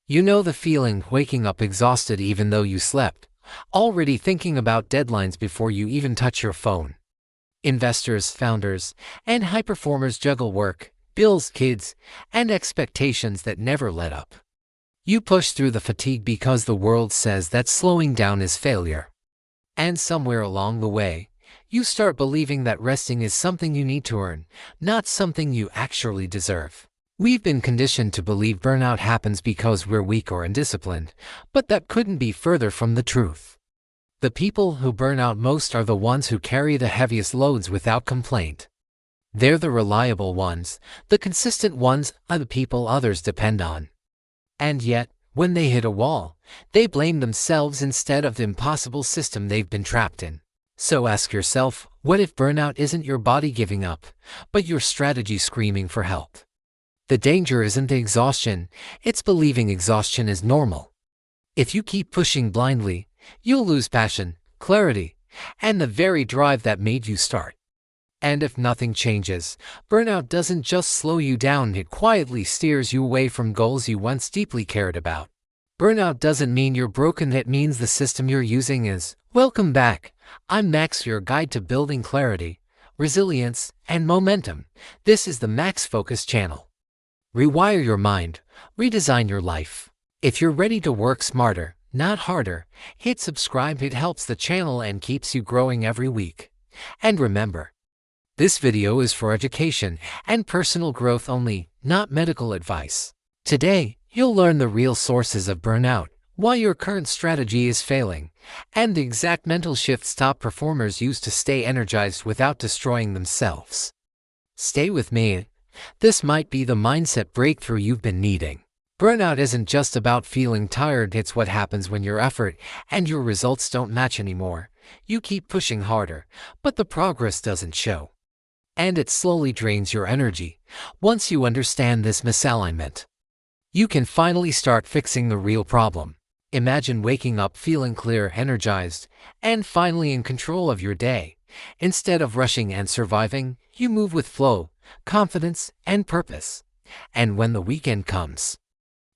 You know the feeling, waking up exhausted even though you slept, already thinking about deadlines before you even touch your phone. Investors, founders, and high performers juggle work, bills, kids, and expectations that never let up. You push through the fatigue because the world says that slowing down is failure. And somewhere along the way, you start believing that resting is something you need to earn, not something you actually deserve. We've been conditioned to believe burnout happens because we're weak or undisciplined, but that couldn't be further from the truth. The people who burn out most are the ones who carry the heaviest loads without complaint. They're the reliable ones, the consistent ones, are the people others depend on. And yet, when they hit a wall, they blame themselves instead of the impossible system they've been trapped in. So ask yourself, what if burnout isn't your body giving up, but your strategy screaming for help? The danger isn't the exhaustion, it's believing exhaustion is normal. If you keep pushing blindly, you'll lose passion, clarity, and the very drive that made you start. And if nothing changes, burnout doesn't just slow you down, it quietly steers you away from goals you once deeply cared about. Burnout doesn't mean you're broken, it means the system you're using is. Welcome back. I'm Max, your guide to building clarity, resilience, and momentum. This is the Max Focus channel. Rewire your mind, redesign your life. If you're ready to work smarter, not harder, hit subscribe. It helps the channel and keeps you growing every week. And remember, this video is for education and personal growth only, not medical advice. Today, you'll learn the real sources of burnout, why your current strategy is failing, and the exact mental shifts top performers use to stay energized without destroying themselves. Stay with me. This might be the mindset breakthrough you've been needing. Burnout isn't just about feeling tired, it's what happens when your effort and your results don't match anymore. You keep pushing harder, but the progress doesn't show. And it slowly drains your energy. Once you understand this misalignment, you can finally start fixing the real problem. Imagine waking up feeling clear, energized, and finally in control of your day. Instead of rushing and surviving, you move with flow, confidence, and purpose. And when the weekend comes,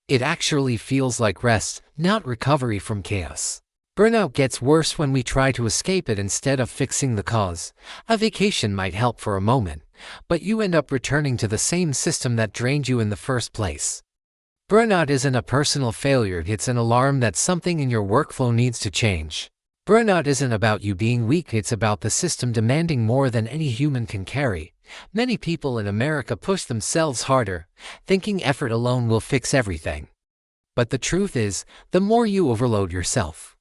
it actually feels like rest, not recovery from chaos. Burnout gets worse when we try to escape it instead of fixing the cause. A vacation might help for a moment, but you end up returning to the same system that drained you in the first place. Burnout isn't a personal failure, it's an alarm that something in your workflow needs to change. Burnout isn't about you being weak, it's about the system demanding more than any human can carry. Many people in America push themselves harder, thinking effort alone will fix everything. But the truth is, the more you overload yourself,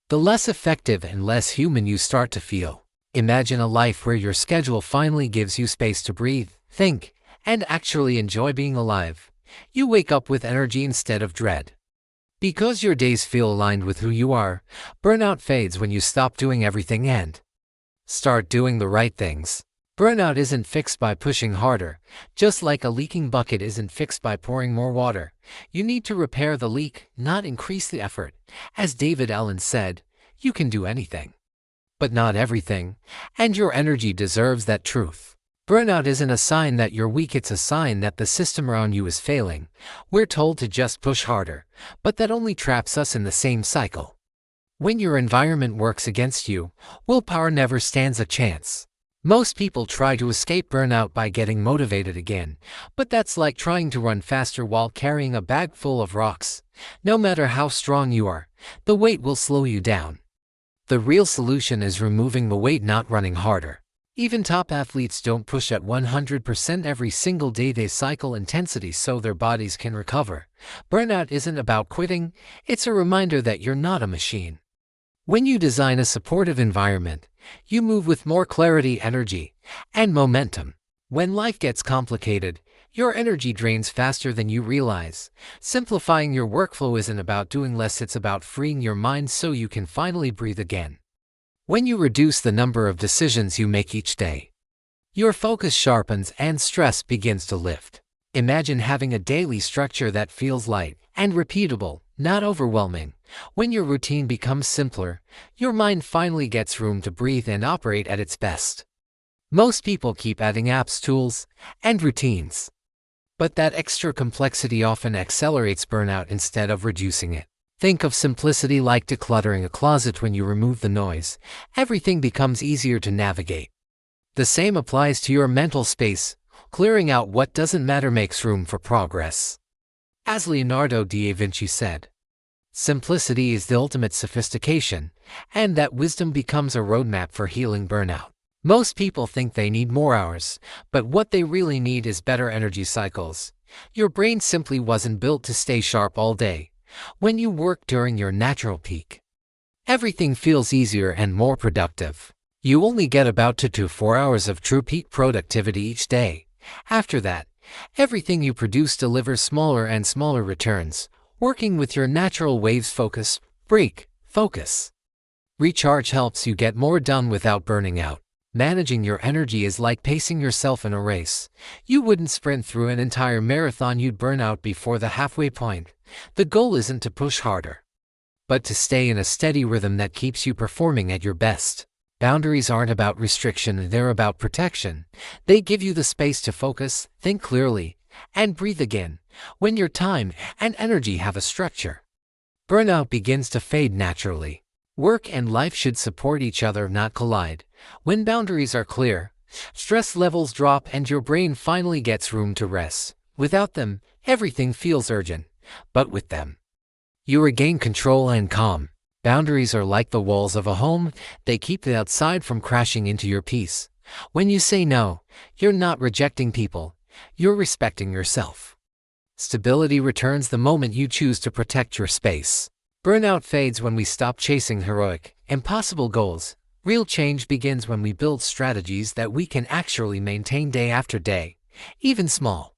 the less effective and less human you start to feel. Imagine a life where your schedule finally gives you space to breathe, think, and actually enjoy being alive. You wake up with energy instead of dread. Because your days feel aligned with who you are, burnout fades when you stop doing everything and start doing the right things. Burnout isn't fixed by pushing harder, just like a leaking bucket isn't fixed by pouring more water. You need to repair the leak, not increase the effort. As David Allen said, you can do anything, but not everything, and your energy deserves that truth. Burnout isn't a sign that you're weak, it's a sign that the system around you is failing. We're told to just push harder, but that only traps us in the same cycle. When your environment works against you, willpower never stands a chance. Most people try to escape burnout by getting motivated again, but that's like trying to run faster while carrying a bag full of rocks. No matter how strong you are, the weight will slow you down. The real solution is removing the weight, not running harder. Even top athletes don't push at 100% every single day, they cycle intensity so their bodies can recover. Burnout isn't about quitting, it's a reminder that you're not a machine. When you design a supportive environment, you move with more clarity, energy, and momentum. When life gets complicated, your energy drains faster than you realize. Simplifying your workflow isn't about doing less, it's about freeing your mind so you can finally breathe again. When you reduce the number of decisions you make each day, your focus sharpens and stress begins to lift. Imagine having a daily structure that feels light and repeatable, not overwhelming. When your routine becomes simpler, your mind finally gets room to breathe and operate at its best. Most people keep adding apps, tools, and routines, But that extra complexity often accelerates burnout instead of reducing it. Think of simplicity like decluttering a closet. When you remove the noise, everything becomes easier to navigate. The same applies to your mental space. Clearing out what doesn't matter makes room for progress. As Leonardo da Vinci said, simplicity is the ultimate sophistication, and that wisdom becomes a roadmap for healing burnout. Most people think they need more hours, but what they really need is better energy cycles. Your brain simply wasn't built to stay sharp all day. When you work during your natural peak, everything feels easier and more productive. You only get about 2 to 4 hours of true peak productivity each day. After that, everything you produce delivers smaller and smaller returns. Working with your natural waves, focus, break, focus. Recharge helps you get more done without burning out. Managing your energy is like pacing yourself in a race. You wouldn't sprint through an entire marathon, you'd burn out before the halfway point. The goal isn't to push harder, but to stay in a steady rhythm that keeps you performing at your best. Boundaries aren't about restriction, they're about protection. They give you the space to focus, think clearly, and breathe again, when your time and energy have a structure. Burnout begins to fade naturally. Work and life should support each other, not collide. When boundaries are clear, stress levels drop and your brain finally gets room to rest. Without them, everything feels urgent, but with them, you regain control and calm. Boundaries are like the walls of a home. They keep the outside from crashing into your peace. When you say no, you're not rejecting people, you're respecting yourself. Stability returns the moment you choose to protect your space. Burnout fades when we stop chasing heroic, impossible goals. Real change begins when we build strategies that we can actually maintain day after day, even small.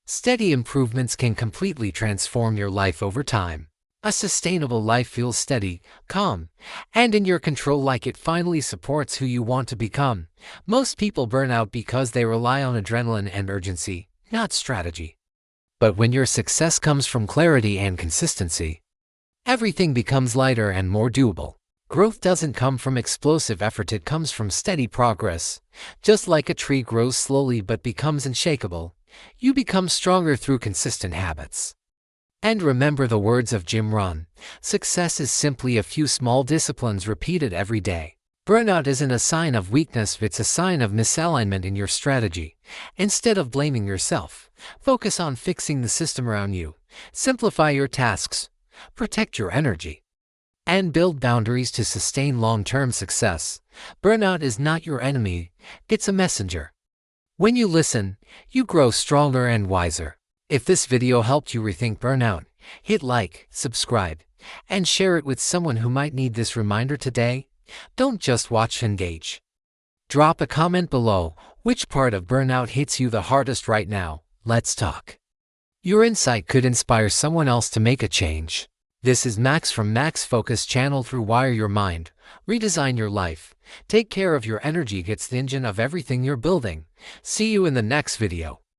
Steady improvements can completely transform your life over time. A sustainable life feels steady, calm, and in your control, like it finally supports who you want to become. Most people burn out because they rely on adrenaline and urgency, not strategy. But when your success comes from clarity and consistency, everything becomes lighter and more doable. Growth doesn't come from explosive effort, it comes from steady progress. Just like a tree grows slowly but becomes unshakable, you become stronger through consistent habits. And remember the words of Jim Rohn: success is simply a few small disciplines repeated every day. Burnout isn't a sign of weakness, it's a sign of misalignment in your strategy. Instead of blaming yourself, focus on fixing the system around you. Simplify your tasks, protect your energy, and build boundaries to sustain long-term success. Burnout is not your enemy, it's a messenger. When you listen, you grow stronger and wiser. If this video helped you rethink burnout, hit like, subscribe, and share it with someone who might need this reminder today. Don't just watch, engage. Drop a comment below. Which part of burnout hits you the hardest right now? Let's talk. Your insight could inspire someone else to make a change. This is Max from Max Focus channel. Through Wire Your Mind, redesign your life. Take care of your energy, it's the engine of everything you're building. See you in the next video.